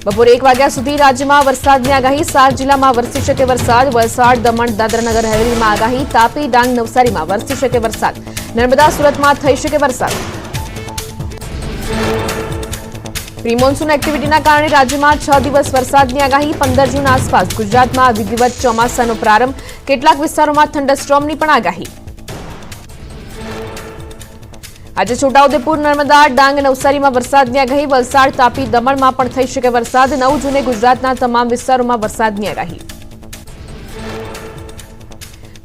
બપોરે 1 વાગ્યા સુધી રાજ્યમાં વરસાદની આગાહી 7 જિલ્લામાં વરસી શકે વરસાદ વલસાડ દમણ દાદરાનગર હવેલીમાં આગાહી તાપી ડાંગ નવસારીમાં વરસી શકે વરસાદ નર્મદા સુરતમાં થઈ શકે વરસાદ પ્રી મોન્સૂન એક્ટિવિટીના કારણે રાજ્યમાં 6 દિવસ વરસાદની આગાહી 15 જૂન આસપાસ ગુજરાતમાં વિધિવત ચોમાસાનો પ્રારંભ કેટલાક વિસ્તારોમાં થંડરસ્ટોર્મની પણ આગાહી આજે છોટાઉદેપુર નર્મદા ડાંગ નવસારીમાં વરસાદની આગાહી વલસાડ તાપી દમણમાં પણ થઈ શકે વરસાદ 9 જૂને ગુજરાતના તમામ વિસ્તારોમાં વરસાદની આગાહી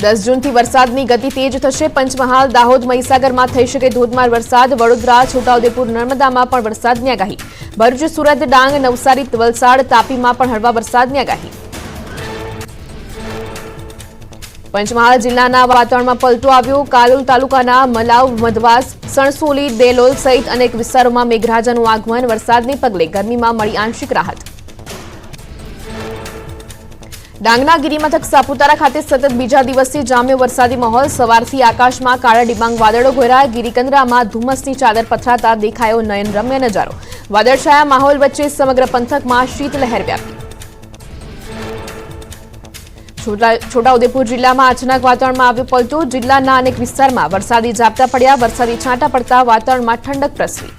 10 જૂનથી વરસાદની ગતિ તેજ થશે પંચમહાલ દાહોદ મહીસાગરમાં થઈ શકે ધોધમાર વરસાદ વડોદરા છોટાઉદેપુર નર્મદામાં પણ વરસાદની આગાહી ભરૂચ સુરત ડાંગ નવસારી વલસાડ તાપીમાં પણ હળવા વરસાદની આગાહી પંચમહાલ જિલ્લાના વાતાવરણમાં પલટો આવ્યો કાલોલ તાલુકાના મલાવ મધવાસ સણસોલી દેલોલ સહિત અનેક વિસ્તારોમાં મેઘરાજાનું આગમન વરસાદને પગલે ગરમીમાં મળી આંશિક રાહત ડાંગના ગિરિમથક સાપુતારા ખાતે સતત બીજા દિવસે જામ્યો વરસાદી માહોલ સવારથી આકાશમાં કાળા ડિબાંગ વાદળો ઘેરાયા ગિરિકંદરામાં ધુમ્મસની ચાદર પથરાતા દેખાયો નયનરમ્ય નજારો વાદળછાયા માહોલ વચ્ચે સમગ્ર પંથકમાં શીતલહેર વ્યાપી છોટાઉદેપુર જિલ્લામાં અચાનક વાતાવરણમાં આવ્યો પલટો જિલ્લાના અનેક વિસ્તારમાં વરસાદી ઝાપટા પડ્યા વરસાદી છાંટા પડતા વાતાવરણમાં ઠંડક પ્રસરી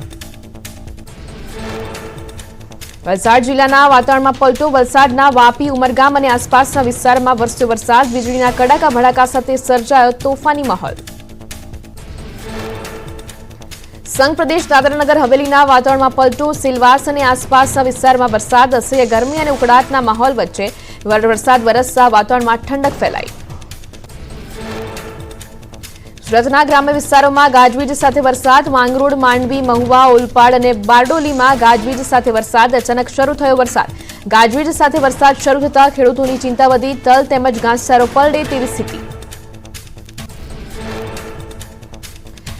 વલસાડ જિલ્લાના વાતાવરણમાં પલટો વલસાડના વાપી ઉમરગામ અને આસપાસના વિસ્તારમાં વરસ્યો વરસાદ વીજળીના કડાકા ભડાકા સાથે સર્જાયો તોફાની માહોલ સંઘ પ્રદેશ દાદરાનગર હવેલીના વાતાવરણમાં પલટો સિલવાસ અને આસપાસના વિસ્તારમાં વરસાદ અસહ્ય ગરમી અને ઉકળાટના માહોલ વચ્ચે વરસાદ વરસતા વાતાવરણમાં ઠંડક ફેલાઈ સુરતના ગ્રામ્ય વિસ્તારોમાં ગાજવીજ સાથે વરસાદ માંગરોળ માંડવી મહુવા ઓલપાડ અને બારડોલીમાં ગાજવીજ સાથે વરસાદ અચાનક શરૂ થયો વરસાદ ગાજવીજ સાથે વરસાદ શરૂ થતા ખેડૂતોની ચિંતા વધી તલ તેમજ ઘાસચારો પલળે તેવી સ્થિતિ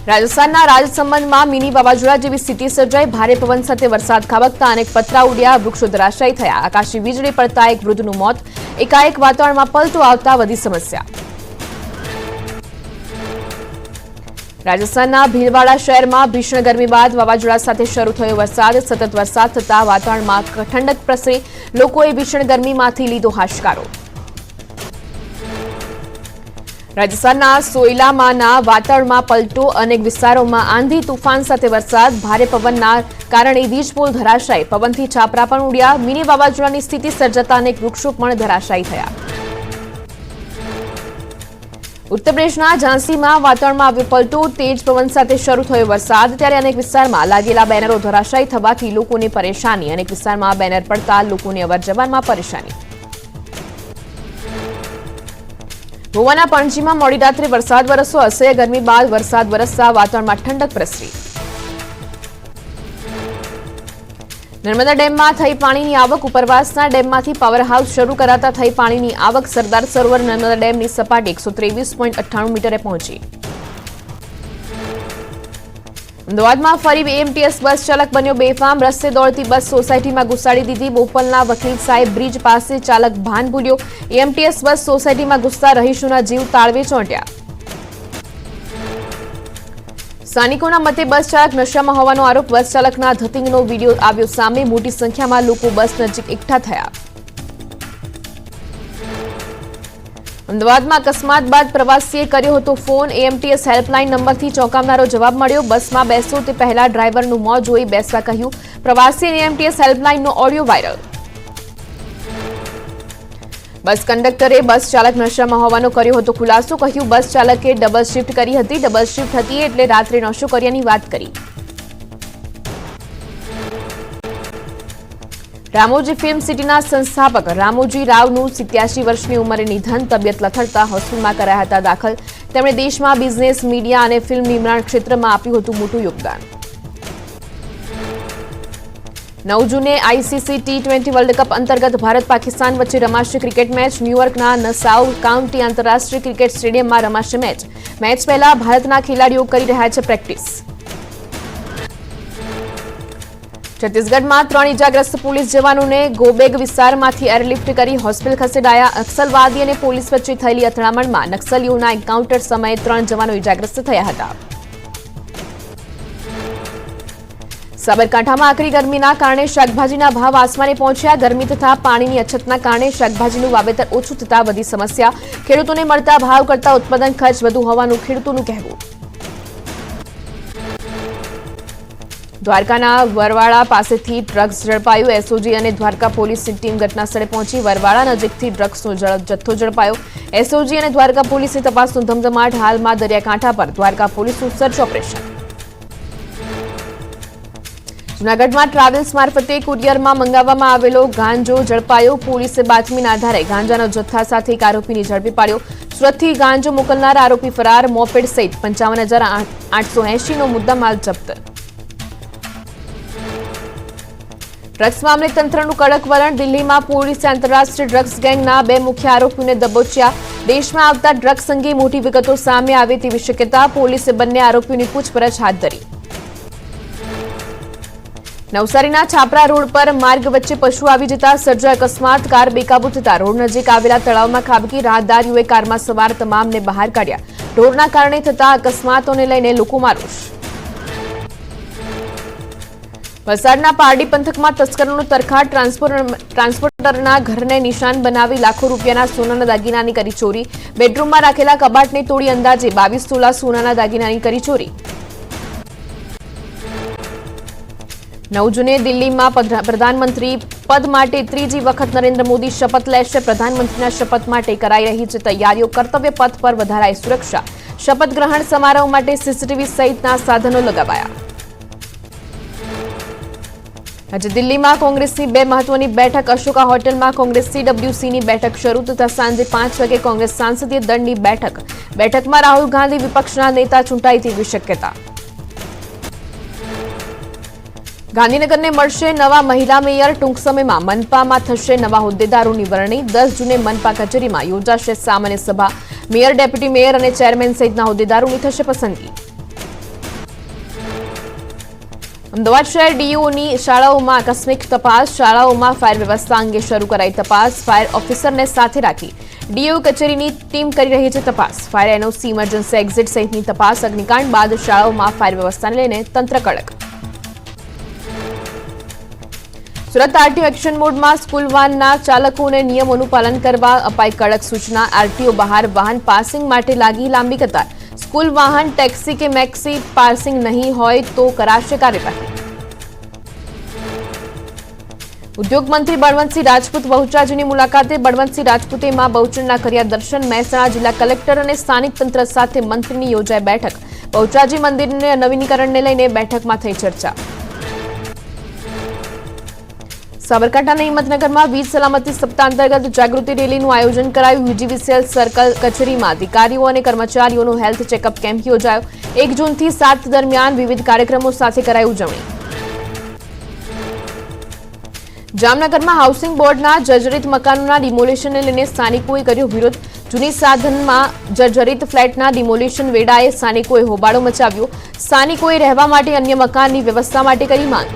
રાજસ્થાનના રાજસમંદમાં મિની વાવાઝોડા જેવી સ્થિતિ સર્જાઈ ભારે પવન સાથે વરસાદ ખાબકતા અનેક પતરા ઉડ્યા વૃક્ષો ધરાશાયી થયા આકાશી વીજળી પડતા એક વૃદ્ધનું મોત એકાએક વાતાવરણમાં પલટો આવતા વધી સમસ્યા રાજસ્થાનના ભીલવાડા શહેરમાં ભીષણ ગરમી બાદ વાવાઝોડા સાથે શરૂ થયો વરસાદ સતત વરસાદ થતા વાતાવરણમાં ઠંડક પ્રસરી લોકોએ ભીષણ ગરમીમાંથી લીધો હાશકારો રાજસ્થાનના સોયલામાંના વાતાવરણમાં પલટો અનેક વિસ્તારોમાં આંધી તુફાન સાથે વરસાદ ભારે પવનના કારણે વીજપોલ ધરાશાયી પવનથી છાપરા પણ ઉડ્યા મિની વાવાઝોડાની સ્થિતિ સર્જાતા અનેક વૃક્ષો પણ ધરાશાયી થયા ઉત્તર પ્રદેશના ઝાંસીમાં વાતાવરણમાં આવ્યો પલટો તેજ પવન સાથે શરૂ થયો વરસાદ ત્યારે અનેક વિસ્તારમાં લાગેલા બેનરો ધરાશાયી થવાથી લોકોને પરેશાની અનેક વિસ્તારમાં બેનર પડતા લોકોને અવરજવરમાં પરેશાની ગોવાના પણજીમાં મોડી રાત્રે વરસાદ વરસ્યો અસહ્ય ગરમી બાદ વરસાદ વરસતા વાતાવરણમાં ઠંડક પ્રસરી નર્મદા ડેમમાં થઈ પાણીની આવક ઉપરવાસના ડેમમાંથી પાવર હાઉસ શરૂ કરાતા થઈ પાણીની આવક સરદાર સરોવર નર્મદા ડેમની સપાટી 123.98 મીટરે પહોંચી અમદાવાદમાં ફરી એએમટીએસ બસ ચાલક બન્યો બેફામ રસ્તે દોડતી બસ સોસાયટીમાં ઘુસાડી દીધી બોપલના વકીલ સાહેબ બ્રિજ પાસે ચાલક ભાન ભૂલ્યો એએમટીએસ બસ સોસાયટીમાં ઘૂસતા રહીશોના જીવ તાળવે ચોંટ્યા સ્થાનિકોના મતે બસ ચાલક નશામાં હોવાનો આરોપ બસ ચાલકના ધતિંગનો વિડીયો આવ્યો સામે મોટી સંખ્યામાં લોકો બસ નજીક એકઠા થયા અમદાવાદમાં અકસ્માત બાદ પ્રવાસીએ કર્યો હતો ફોન એએમટીએસ હેલ્પલાઇન નંબરથી ચોંકાવનારો જવાબ મળ્યો બસમાં બેસો તે પહેલા ડ્રાઈવરનું મોં જોઈ બેસવા કહ્યું પ્રવાસી એએમટીએસ હેલ્પલાઇનનો ઓડિયો વાયરલ બસ કંડક્ટરે બસ ચાલક નશામાં હોવાનો કર્યો હતો ખુલાસો કહ્યું બસ ચાલકે ડબલ શિફ્ટ કરી હતી ડબલ શિફ્ટ હતી એટલે રાત્રે નશો કર્યાની વાત કરી રામોજી ફિલ્મ સિટીના સંસ્થાપક રામોજી રાવનું 87 વર્ષની ઉંમરે નિધન તબિયત લથડતા હોસ્પિટલમાં કરાયા હતા દાખલ તેમણે દેશમાં બિઝનેસ મીડિયા અને ફિલ્મ નિર્માણ ક્ષેત્રમાં આપ્યું હતું મોટું યોગદાન 9 જૂને આઈસીસી ટી20 વર્લ્ડ કપ અંતર્ગત ભારત પાકિસ્તાન વચ્ચે રમાશે ક્રિકેટ મેચ ન્યૂયોર્કના નસાઉ કાઉન્ટી આંતરરાષ્ટ્રીય ક્રિકેટ સ્ટેડિયમમાં રમાશે મેચ પહેલા ભારતના ખેલાડીઓ કરી રહ્યા છે પ્રેક્ટિસ છત્તીસગઢમાં 3 ઇજાગ્રસ્ત પોલીસ જવાનોને ગોબેગ વિસ્તારમાંથી એરલિફ્ટ કરી હોસ્પિટલ ખસેડાયા નક્સલવાદી અને પોલીસ વચ્ચે થયેલી અથડામણમાં નક્સલીઓના એન્કાઉન્ટર સમયે 3 જવાનો ઇજાગ્રસ્ત થયા હતા સાબરકાંઠામાં આકરી ગરમીના કારણે શાકભાજીના ભાવ આસમાને પહોંચ્યા. ગરમી તથા પાણીની અછતના કારણે શાકભાજીનું વાવેતર ઓછું થતા વધી સમસ્યા. ખેડૂતોને મળતા ભાવ કરતા ઉત્પાદન ખર્ચ વધુ હોવાનું ખેડૂતોનું કહેવું. દ્વારકાના વરવાડા પાસેથી ડ્રગ્સ ઝડપાયું. એસઓજી અને દ્વારકા પોલીસની ટીમ ઘટનાસ્થળે પહોંચી. વરવાડા નજીકથી ડ્રગ્સનો જથ્થો ઝડપાયો. એસઓજી અને દ્વારકા પોલીસની તપાસનો ધમધમાટ. હાલમાં દરિયાકાંઠા પર દ્વારકા પોલીસનું સર્ચ ઓપરેશન. જૂનાગઢમાં ટ્રાવેલ્સ મારફતે કુરિયરમાં મંગાવવામાં આવેલો ગાંજો ઝડપાયો. પોલીસે બાતમીના આધારે ગાંજાના જથ્થા સાથે એક આરોપીને ઝડપી પાડ્યો. સુરતથી ગાંજો મોકલનાર આરોપી ફરાર. મોપેડ સહિત 55,880નો મુદ્દામાલ જપ્ત. ડ્રગ્સ મામલે તંત્રનું કડક વલણ. દિલ્હીમાં પોલીસે આંતરરાષ્ટ્રીય ડ્રગ્સ ગેંગના 2 મુખ્ય આરોપીઓને દબોચ્યા. દેશમાં આવતા ડ્રગ્સ અંગે મોટી વિગતો સામે આવે તેવી શક્યતા. પોલીસે બંને આરોપીઓની પૂછપરછ હાથ ધરી. નવસારીના છાપરા રોડ પર માર્ગ વચ્ચે પશુ આવી જતા સર્જાયો અકસ્માત. કાર બેકાબુ થતા રોડ નજીક આવેલા તળાવમાં ખાબકી. રાહદારીઓએ કારમાં સવાર તમામને બહાર કાઢ્યા. ઢોરના કારણે થતા અકસ્માતોને લઈને લોકોમાં રોષ. વલસાડના પારડી પંથકમાં તસ્કરોનો તરખાટ. ટ્રાન્સપોર્ટરના ઘરને નિશાન બનાવી લાખો રૂપિયાના સોનાના દાગીનાની કરી ચોરી. બેડરૂમમાં રાખેલા કબાટને તોડી અંદાજે 22 તોલા સોનાના દાગીનાની કરી ચોરી. 9 જૂને દિલ્હીમાં પ્રધાનમંત્રી પદ માટે ત્રીજી વખત નરેન્દ્ર મોદી શપથ લેશે. પ્રધાનમંત્રીના શપથ માટે કરાઈ રહી છે તૈયારીઓ. કર્તવ્ય પથ પર વધારાઈ સુરક્ષા. શપથ ગ્રહણ સમારોહ માટે સીસીટીવી સહિતના સાધનો લગાવાયા. આજે દિલ્હીમાં કોંગ્રેસની 2 મહત્વની બેઠક. અશોકા હોટેલમાં કોંગ્રેસ CWCની બેઠક શરૂ તથા સાંજે 5 વાગે કોંગ્રેસ સંસદીય દળની બેઠક. બેઠકમાં રાહુલ ગાંધી વિપક્ષના નેતા ચૂંટાય તેવી શક્યતા. ગાંધીનગરને મળશે નવા મહિલા મેયર. ટૂંક સમયમાં મનપામાં થશે નવા હોદ્દેદારોની વરણી. 10 જૂને મનપા કચેરીમાં યોજાશે સામાન્ય સભા. મેયર, ડેપ્યુટી મેયર અને ચેરમેન સહિતના હોદ્દેદારોની થશે પસંદગી. અમદાવાદ શહેર ડીઓની શાળાઓમાં આકસ્મિક તપાસ. શાળાઓમાં ફાયર વ્યવસ્થા અંગે શરૂ કરાઈ તપાસ. ફાયર ઓફિસરને સાથે રાખી ડીઓ કચેરીની ટીમ કરી રહી છે તપાસ. ફાયર એનઓસી, ઇમરજન્સી એક્ઝિટ સહિતની તપાસ. અગ્નિકાંડ બાદ શાળાઓમાં ફાયર વ્યવસ્થાને લઈને તંત્ર કડક. સુરત આરટીઓ એક્શન મોડમાં. સ્કૂલ વાનના ચાલકોને નિયમોનું પાલન કરવા અપાઈ કડક સૂચના. આરટીઓ બહાર વાહન પાસિંગ માટે લાગી લાંબી કતાર. સ્કૂલ વાહન, ટેક્સી કે મેક્સી પાર્સિંગ નહીં હોય તો કરાશે કાર્યવાહી. ઉદ્યોગ મંત્રી બળવંતસિંહ રાજપૂત બહુચરાજીની મુલાકાતે. બળવંતસિંહ રાજપૂતે માં બહુચરના કર્યા દર્શન. મહેસાણા જિલ્લા કલેક્ટર અને સ્થાનિક તંત્ર સાથે મંત્રીની યોજાઈ બેઠક. બહુચરાજી મંદિરના નવીનીકરણને લઈને બેઠકમાં થઈ ચર્ચા. સાબરકાંઠાના હિંમતનગરમાં વીજ સલામતી સપ્તાહ અંતર્ગત જાગૃતિ રેલીનું આયોજન કરાયું. UGVCL સર્કલ કચેરીમાં અધિકારીઓ અને કર્મચારીઓનું હેલ્થ ચેકઅપ કેમ્પ યોજાયો. 1 જૂનથી 7 દરમિયાન વિવિધ કાર્યક્રમો સાથે કરાઈ ઉજવણી. જામનગરમાં હાઉસિંગ બોર્ડના જર્જરિત મકાનોના ડિમોલિશનને લઈને સ્થાનિકોએ કર્યો વિરોધ. જૂની સાધનમાં જર્જરિત ફ્લેટના ડિમોલિશન વેળાએ સ્થાનિકોએ હોબાળો મચાવ્યો. સ્થાનિકોએ રહેવા માટે અન્ય મકાનની વ્યવસ્થા માટે કરી માંગ.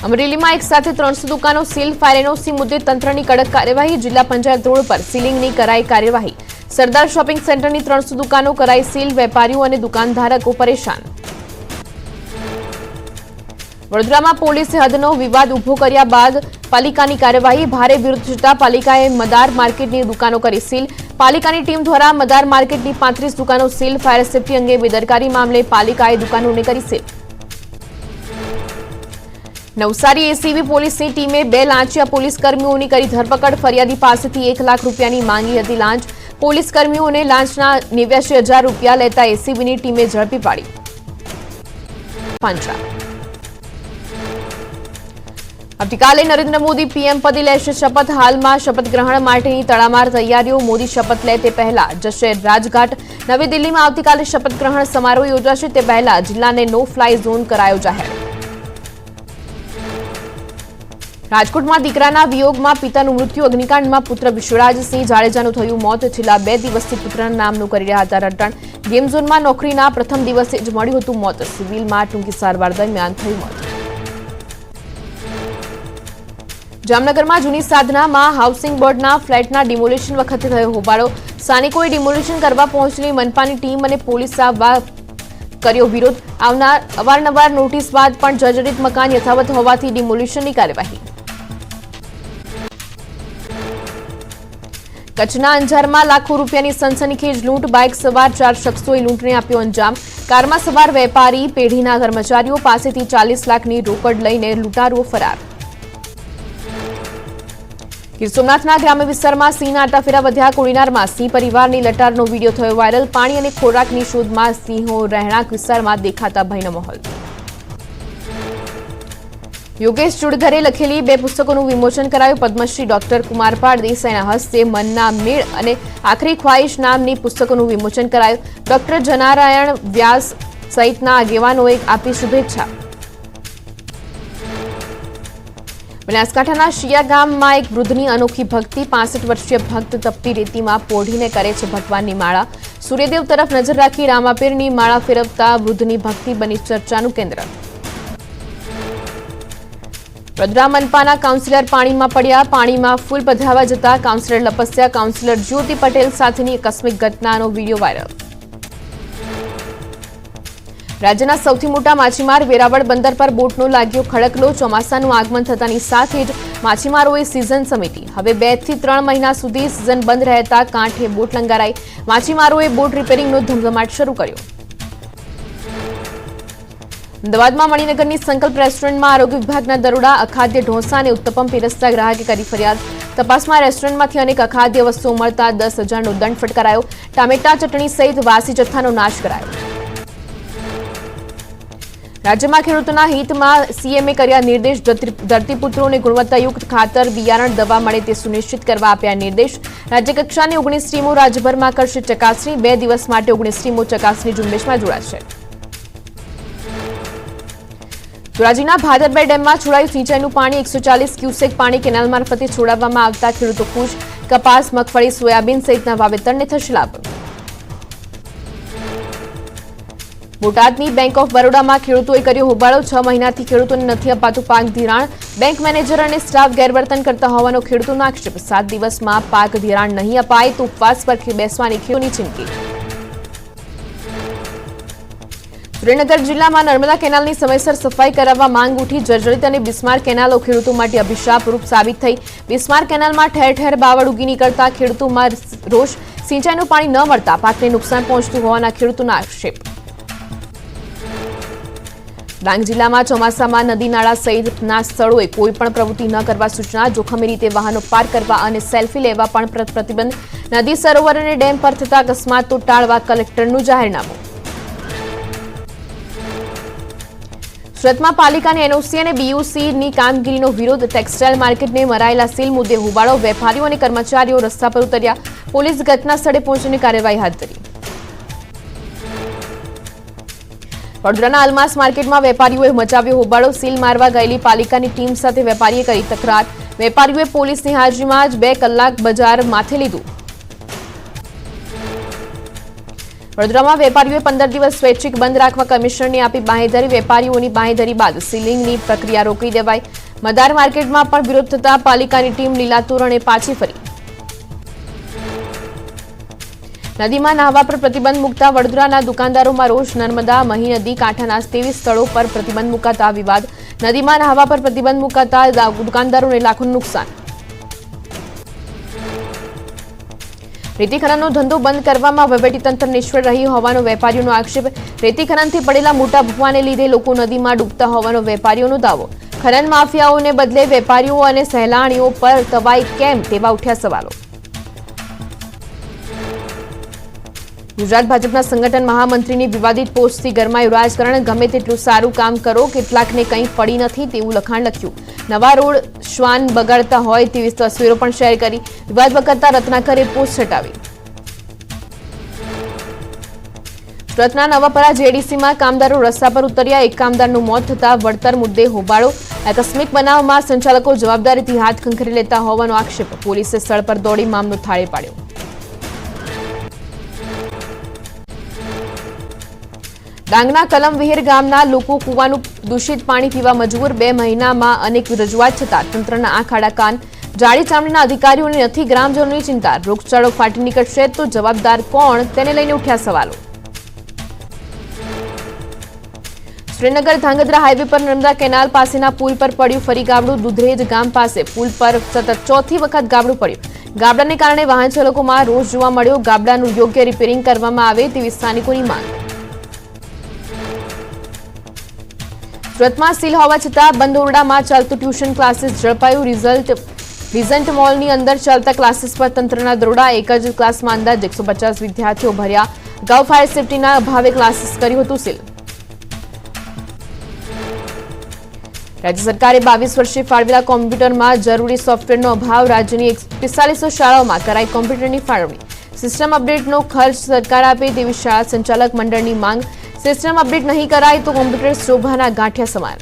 અમરેલીમાં એક સાથે 300 દુકાનો સીલ. ફાયર એનઓસી મુદ્દે તંત્રની કડક કાર્યવાહી. જિલ્લા પંચાયત રોડ પર સીલિંગની કરાઈ કાર્યવાહી. સરદાર શોપિંગ સેન્ટરની 300 દુકાનો કરાઈ સીલ. વેપારીઓ અને દુકાનધારકો પરેશાન. વડોદરામાં પોલીસે હદનો વિવાદ ઉભો કર્યા બાદ પાલિકાની કાર્યવાહી. ભારે વિરોધ છતાં પાલિકાએ મદાર માર્કેટની દુકાનો કરી સીલ. પાલિકાની ટીમ દ્વારા મદાર માર્કેટની 35 દુકાનો સીલ. ફાયર સેફટી અંગે બેદરકારી મામલે પાલિકાએ દુકાનોને કરી સીલ. નવસારી એસીબી પોલીસની ટીમે 2 લાંચિયા પોલીસ કર્મીઓની કરી ધરપકડ. ફરિયાદી પાસેથી 1 લાખ રૂપિયાની માંગી હતી લાંચ. પોલીસ કર્મીઓને લાંચના 89,000 રૂપિયા લેતા એસીબીની ટીમે ઝડપી પાડી. આવતીકાલે નરેન્દ્ર મોદી પીએમ પદે લેશે શપથ. હાલમાં શપથ ગ્રહણ માટેની તડામાર તૈયારીઓ. મોદી શપથ લે તે પહેલા જશે રાજઘાટ. નવી દિલ્હીમાં આવતીકાલે શપથ ગ્રહણ સમારોહ યોજાશે. તે પહેલા જિલ્લાને નો ફ્લાય ઝોન કરાયો જાહેર. રાજકોટમાં દીકરાના વિયોગમાં પિતાનું મૃત્યુ. અગ્નિકાંડમાં પુત્ર વિશ્વરાજસિંહ જાડેજાનું થયું મોત. છેલ્લા 2 દિવસથી પુત્રના નામનું કરી રહ્યા હતા રટણ. ગેમ ઝોનમાં નોકરીના પ્રથમ દિવસે જ મળ્યું હતું મોત. સિવિલમાં ટૂંકી સારવાર દરમિયાન થયું મોત. જામનગરમાં જૂની સાધનામાં હાઉસિંગ બોર્ડના ફ્લેટના ડિમોલિશન વખતે થયો હોબાળો. સ્થાનિકોએ ડિમોલિશન કરવા પહોંચેલી મનપાની ટીમ અને પોલીસ આવવા કર્યો વિરોધ. અવારનવાર નોટિસ બાદ પણ જર્જરિત મકાન યથાવત હોવાથી ડિમોલિશનની કાર્યવાહી. કચ્છના અંજારમાં લાખો રૂપિયાની સનસનીખેજ લૂંટ. બાઇક સવાર 4 શખ્સોએ લૂંટને આપ્યો અંજામ. કારમાં સવાર વેપારી પેઢીના કર્મચારીઓ પાસેથી 40 લાખની રોકડ લઈને લૂંટારુઓ ફરાર. ગીર સોમનાથના ગ્રામ્ય વિસ્તારમાં સિંહના આટાફેરા વધ્યા. કોડીનારમાં સિંહ પરિવારની લટારનો વિડીયો થયો વાયરલ. પાણી અને ખોરાકની શોધમાં સિંહો. રહેણાંક વિસ્તારમાં દેખાતા ભયનો માહોલ. યોગેશ ચુડઘરે લખેલી 2 પુસ્તકોનું વિમોચન કરાયું. પદ્મશ્રી ડોક્ટર કુમારપાળ દેસાઈના હસ્તે મનના મેળ અને આખરી ખ્વાહિશ નામની પુસ્તકોનું વિમોચન કરાયું. ડોક્ટર જનારાયણ વ્યાસ સહિતના આગેવાનોએ આપી શુભેચ્છા. બનાસકાંઠાના શિયા ગામમાં એક વૃદ્ધની અનોખી ભક્તિ. 65 વર્ષીય ભક્ત તપતી રેતીમાં પોઢીને કરે છે ભગવાનની માળા. સૂર્યદેવ તરફ નજર રાખી રામાપીરની માળા ફેરવતા વૃદ્ધની ભક્તિ બની ચર્ચાનું કેન્દ્ર. વડોદરા મનપાના કાઉન્સિલર પાણીમાં પડ્યા. પાણીમાં ફૂલ પધરાવા જતા કાઉન્સિલર લપસ્યા. કાઉન્સિલર જ્યોતિ પટેલ સાથેની આકસ્મિક ઘટનાનો વીડિયો વાયરલ. રાજ્યના સૌથી મોટા માછીમાર વેરાવળ બંદર પર બોટનો લાગ્યો ખડકલો. ચોમાસાનું આગમન થતાની સાથે જ માછીમારોએ સિઝન સમેટી. હવે 2 થી 3 મહિના સુધી સિઝન બંધ રહેતા કાંઠે બોટ લંગારાઈ. માછીમારોએ બોટ રિપેરિંગનો ધમધમાટ શરૂ કર્યો. અમદાવાદમાં મણિનગરની સંકલ્પ રેસ્ટોરન્ટમાં આરોગ્ય વિભાગના દરોડા. અખાદ્ય ઢોસા અને ઉત્તપમ પીરસતા ગ્રાહકે કરી ફરિયાદ. તપાસમાં રેસ્ટોરન્ટમાંથી અનેક અખાદ્ય વસ્તુઓ મળતા 10,000નો દંડ ફટકારાયો. ટામેટા ચટણી સહિત વાસી જથ્થાનો નાશ કરાયો. રાજ્યમાં ખેડૂતોના હિતમાં સીએમએ કર્યા નિર્દેશ. ધરતીપુત્રોને ગુણવત્તાયુક્ત ખાતર બિયારણ દવા મળે તે સુનિશ્ચિત કરવા આપ્યા નિર્દેશ. રાજ્યકક્ષાની 19 ટીમો રાજ્યભરમાં કરશે ચકાસણી. 2 દિવસ માટે 19 ટીમો ચકાસણી ઝુંબેશમાં જોડાશે. ધોરાજીના ભાદરબેર ડેમમાં છોડાયું સિંચાઈનું પાણી. 140 ક્યુસેક પાણી કેનાલ મારફતે છોડાવવામાં આવતા ખેડૂતો ખુશ. કપાસ, મગફળી, સોયાબીન સહિતના વાવેતરને થશે લાભ. બોટાદની બેંક ઓફ બરોડામાં ખેડૂતોએ કર્યો હોબાળો. 6 મહિનાથી ખેડૂતોને નથી અપાતું પાક ધિરાણ. બેંક મેનેજર અને સ્ટાફ ગેરવર્તન કરતા હોવાનો ખેડૂતોનો આક્ષેપ. 7 દિવસમાં પાક ધિરાણ નહીં અપાય તો ઉપવાસ પર બેસવાની ખેડૂતોની ચીમકી. સુરેન્દ્રનગર જિલ્લામાં નર્મદા કેનાલની સમયસર સફાઈ કરાવવા માંગ ઉઠી. જર્જરિત અને બિસ્માર કેનાલો ખેડૂતો માટે અભિશાપરૂપ સાબિત થઈ. બિસ્માર કેનાલમાં ઠેર ઠેર બાવળ ઉગી નીકળતા ખેડૂતોમાં રોષ. સિંચાઈનું પાણી ન મળતા પાકને નુકસાન પહોંચતું હોવાના ખેડૂતોના આક્ષેપ. ડાંગ જિલ્લામાં ચોમાસામાં નદી નાળા સહિતના સ્થળોએ કોઈપણ પ્રવૃત્તિ ન કરવા સૂચના. જોખમી રીતે વાહનો પાર્ક કરવા અને સેલ્ફી લેવા પણ પ્રતિબંધ. નદી સરોવર અને ડેમ પર થતા અકસ્માતો ટાળવા કલેક્ટરનું જાહેરનામું. સુરતમાં પાલિકાની એનઓસી અને બીયુસીની કામગીરીનો વિરોધ. ટેક્સટાઇલ માર્કેટને મરાયેલા સીલ મુદ્દે હોબાળો. વેપારીઓ અને કર્મચારીઓ રસ્તા પર ઉતર્યા. પોલીસ ઘટના સ્થળે પહોંચીને કાર્યવાહી હાથ ધરી. વડોદરાના અલમાસ માર્કેટમાં વેપારીઓએ મચાવ્યો હોબાળો. સીલ મારવા ગયેલી પાલિકાની ટીમ સાથે વેપારીએ કરી તકરાર. વેપારીઓએ પોલીસની હાજરીમાં જ 2 કલાક બજાર માથે લીધું. વડોદરામાં વેપારીઓએ 15 દિવસ સ્વૈચ્છિક બંધ રાખવા કમિશનરને આપી બાંહેધરી. વેપારીઓની બાંહેધરી બાદ સીલિંગની પ્રક્રિયા રોકી દેવાઈ. મદાર માર્કેટમાં પણ વિરોધ થતા પાલિકાની ટીમ લીલા તોરણે પાછી ફરી. નદીમાં નહાવા પર પ્રતિબંધ મૂકતા વડોદરાના દુકાનદારોમાં રોષ. નર્મદા મહી નદી કાંઠાના 23 સ્થળો પર પ્રતિબંધ મુકાતા વિવાદ. નદીમાં નહાવા પર પ્રતિબંધ મુકાતા દુકાનદારોને લાખોનું નુકસાન. રેતી ખનનનો ધંધો બંધ કરવામાં વહીવટીતંત્ર નિષ્ફળ રહ્યું હોવાનો વેપારીઓનો આક્ષેપ. રેતી ખનનથી પડેલા મોટા ભૂવાને લીધે લોકો નદીમાં ડૂબતા હોવાનો વેપારીઓનો દાવો. ખનન માફિયાઓને બદલે વેપારીઓ અને સહેલાણીઓ પર તવાઈ કેમ તેવા ઉઠ્યા સવાલો. ગુજરાત ભાજપના સંગઠન મહામંત્રીની વિવાદિત પોસ્ટથી ગરમાયું રાજકારણ. ગમે તેટલું સારું કામ કરો, કેટલાકને કંઈ પડી નથી તેવું લખાણ લખ્યું. નવા રોડ શ્વાન બગાડતા હોય તેવી તસવીરો પણ શેર કરી. વિવાદ વકરતા રત્નાકરે પોસ્ટ હટાવી. સુરતના નવાપરા જેડીસીમાં કામદારો રસ્તા પર ઉતર્યા. એક કામદારનું મોત થતા વળતર મુદ્દે હોબાળો. આકસ્મિક બનાવમાં સંચાલકો જવાબદારીથી હાથ ખંખેરી લેતા હોવાનો આક્ષેપ. પોલીસે સ્થળ પર દોડી મામલો થાળે પાડ્યો. ડાંગના કલમવિહીર ગામના લોકો કૂવાનું દૂષિત પાણી પીવા મજબૂર. 2 મહિનામાં અનેક રજૂઆત છતાં તંત્રના આંખ આડા કાન. જાડી ચામડીના અધિકારીઓને નથી ગ્રામજનોની ચિંતા. રોગચાળો ફાટી નીકળશે તો જવાબદાર કોણ તેને લઈને ઉઠ્યા સવાલો. શ્રીનગર ધાંગધ્રા હાઈવે પર નર્મદા કેનાલ પાસેના પુલ પર પડ્યું ફરી ગાબડું. દુધરેજ ગામ પાસે પુલ પર સતત ચોથી વખત ગાબડું પડ્યું. ગાબડાને કારણે વાહન ચાલકોમાં રોષ જોવા મળ્યો. ગાબડાનું યોગ્ય રિપેરિંગ કરવામાં આવે તેવી સ્થાનિકોની માંગ. સુરતમાં સીલ હોવા છતાં બંધ ઓરડામાં ચાલતું ટ્યુશન ક્લાસીસ ઝડપાયું. રિઝન્ટ મોલની અંદર ચાલતા ક્લાસીસ પર તંત્રના દરોડા. એક જ ક્લાસમાં અંદાજે 150 વિદ્યાર્થીઓ ભર્યા. અગાઉ ફાયર સેફટીના અભાવે ક્લાસીસ કર્યું હતું સીલ. રાજ્ય સરકારે 22 વર્ષે ફાળવેલા કોમ્પ્યુટરમાં જરૂરી સોફ્ટવેરનો અભાવ. રાજ્યની 4500 શાળાઓમાં કરાઈ કોમ્પ્યુટરની ફાળવણી. સિસ્ટમ અપડેટનો ખર્ચ સરકાર આપે તેવી શાળા સંચાલક મંડળની માંગ. સિસ્ટમ અપડેટ નહીં કરાય તો કોમ્પ્યુટર શોભાના ગાંઠિયા સમાન.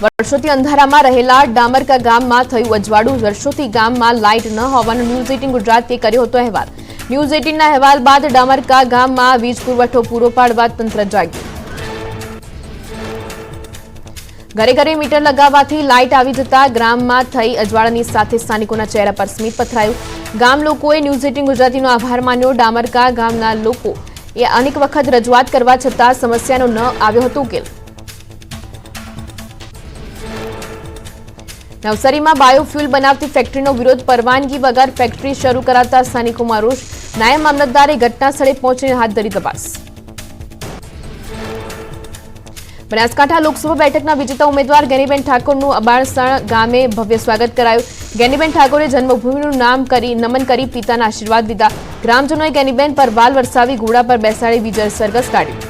વર્ષોથી અંધારામાં રહેલા ડામરકા ગામમાં થયું અજવાળું. વર્ષોથી ગામમાં લાઇટ ન હોવાનો ન્યૂઝ 18 ગુજરાતે કર્યો હતો અહેવાલ. ન્યૂઝ 18ના અહેવાલ બાદ ડામરકા ગામમાં વીજ પુરવઠો પૂરો પાડવા તંત્ર જાગ્યું. ઘરે ઘરે મીટર લગાવવાથી લાઇટ આવી જતા ગ્રામમાં થઈ અજવાળાની સાથે સ્થાનિકોના ચહેરા પર સ્મિત પથરાયું. ગામ લોકોએ ન્યૂઝ 18 ગુજરાતીનો આભાર માન્યો. ડામરકા ગામના લોકો એ અનેક વખત રજૂઆત કરવા છતાં સમસ્યાનો ન આવ્યો હતો ઉકેલ. નવસારીમાં બાયોફ્યુલ બનાવતી ફેક્ટરીનો વિરોધ. પરવાનગી વગર ફેક્ટરી શરૂ કરાતા સ્થાનિકોમાં રોષ. નાયબ મામલતદારે ઘટના સ્થળે પહોંચીને હાથ ધરી તપાસ. બનાસકાંઠા લોકસભા બેઠકના વિજેતા ઉમેદવાર ગેનીબેન ઠાકોરનું અબાણસણ ગામે ભવ્ય સ્વાગત કરાયું. ગેનીબેન ઠાકોરે જન્મભૂમિનું નમન કરી પિતાના આશીર્વાદ લીધા. ગ્રામજનોએ ગેનીબેન પર વાલ વરસાવી ઘોડા પર બેસાડી વિજય સરઘસ કાઢ્યું.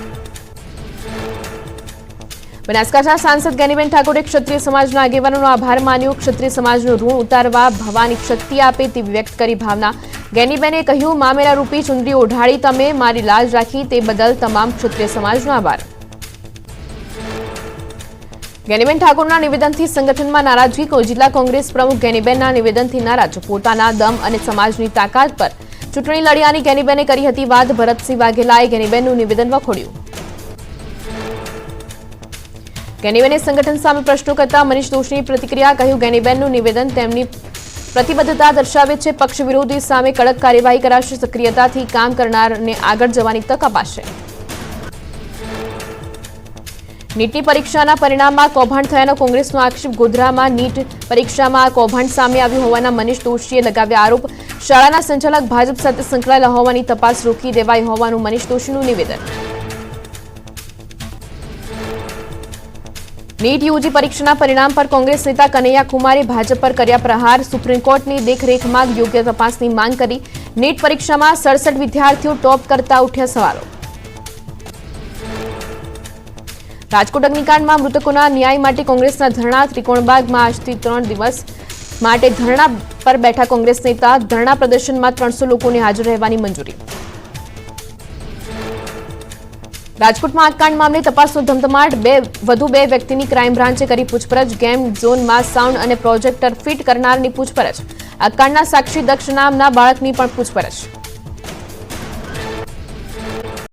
બનાસકાંઠા સાંસદ ગેનીબેન ઠાકોરે ક્ષત્રિય સમાજના આગેવાનોનો આભાર માન્યો. ક્ષત્રિય સમાજનું ઋણ ઉતારવા ભવાની શક્તિ આપે તેવી વ્યક્ત કરી ભાવના. ગેનીબેને કહ્યું, મામેરા રૂપી ચુંદડી ઓઢાડી તમે મારી લાજ રાખી તે બદલ તમામ ક્ષત્રિય સમાજનો આભાર. ગેનીબેન ઠાકોરના નિવેદનથી સંગઠનમાં નારાજગી. જિલ્લા કોંગ્રેસ પ્રમુખ ગેનીબેનના નિવેદનથી નારાજ. પોતાના દમ અને સમાજની તાકાત પર ચૂંટણી લડ્યાની ગેનીબેને કરી હતી વાત. ભરતસિંહ વાઘેલાએ ગેનીબેનનું નિવેદન વખોડ્યું. ગેનીબેને સંગઠન સામે પ્રશ્નો કરતા મનીષ દોશીની પ્રતિક્રિયા. કહ્યું, ગેનીબેનનું નિવેદન તેમની પ્રતિબદ્ધતા દર્શાવે છે. પક્ષ વિરોધી સામે કડક કાર્યવાહી કરાશે. સક્રિયતાથી કામ કરનારને આગળ જવાની તક અપાશે. નીટની પરીક્ષાના પરિણામમાં કૌભાંડ થયાનો કોંગ્રેસનો આક્ષેપ. ગોધરામાં નીટ પરીક્ષામાં કૌભાંડ સામે આવ્યું હોવાના મનીષ દોશીએ લગાવ્યા આરોપ. શાળાના સંચાલક ભાજપ સાથે સંકળાયેલા હોવાની તપાસ રોકી દેવાઈ હોવાનું મનીષ દોશીનું નિવેદન. નીટ યુજી પરીક્ષાના પરિણામ પર કોંગ્રેસ નેતા કનૈયા કુમારે ભાજપ પર કર્યા પ્રહાર. સુપ્રીમ કોર્ટની દેખરેખમાં યોગ્ય તપાસની માંગ કરી. નીટ પરીક્ષામાં 67 વિદ્યાર્થીઓ ટોપ કરતા ઉઠ્યા સવાલો. રાજકોટ અગ્નિકાંડમાં મૃતકોના ન્યાય માટે કોંગ્રેસના ધરણા. ત્રિકોણબાગમાં આજથી 3 દિવસ માટે ધરણા પર બેઠા કોંગ્રેસ નેતા. ધરણા પ્રદર્શનમાં 300 લોકોને હાજર રહેવાની મંજૂરી. રાજકોટમાં આગકાંડ મામલે તપાસનો ધમધમાટ. વધુ બે વ્યક્તિની ક્રાઇમ બ્રાન્ચે કરી પૂછપરછ. ગેમ ઝોનમાં સાઉન્ડ અને પ્રોજેક્ટર ફિટ કરનારની પૂછપરછ. આગકાંડના સાક્ષી દક્ષ નામના બાળકની પણ પૂછપરછ.